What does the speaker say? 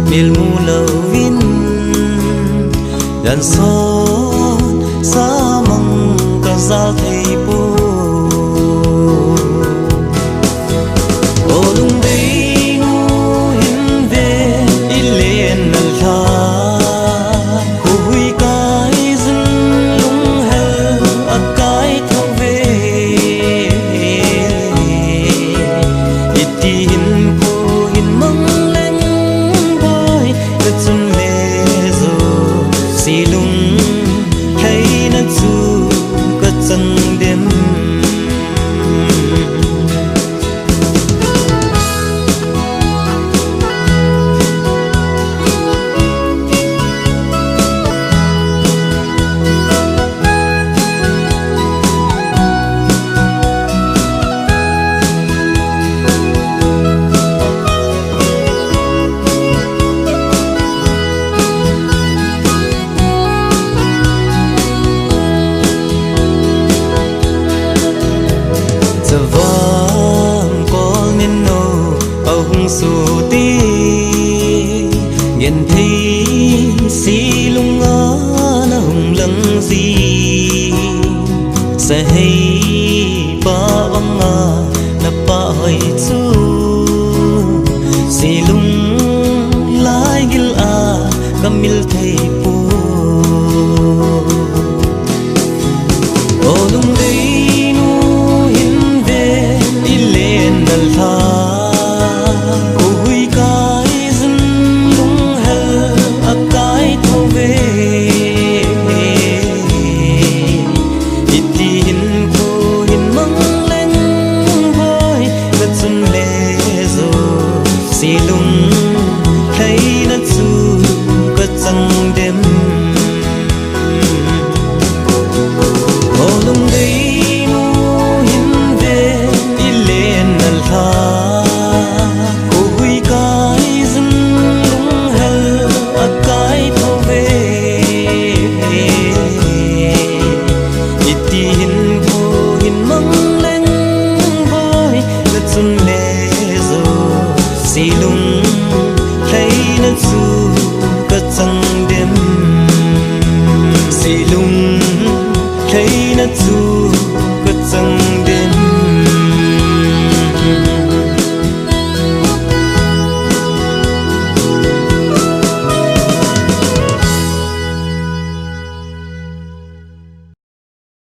mil mu lâu vin dan son sa mong ka zal thei pu o lung dei nu hin ve ilen al tha hu hui kai zun lung hel akai thau ve iti hin ko hin mang leng boy ka chun le zo si lung thấy nó chu ka chân đêm su ti nghiền thấy xí lung ngó na hùng lăng gì sẽ hay ba ông na ba hỏi chu xí lung lai gil kamil thấy pu o lung dei nu hin ve ilen al tha si lung thấy nó chu có chân đêm ô lung dei nu hin ve ilen al tha cô hui kai zun lung hel akai thau ve iti hin ko hin mang leng boy na chun le zo si lung thấy nó chu có chân đêm si lung thấy nó chu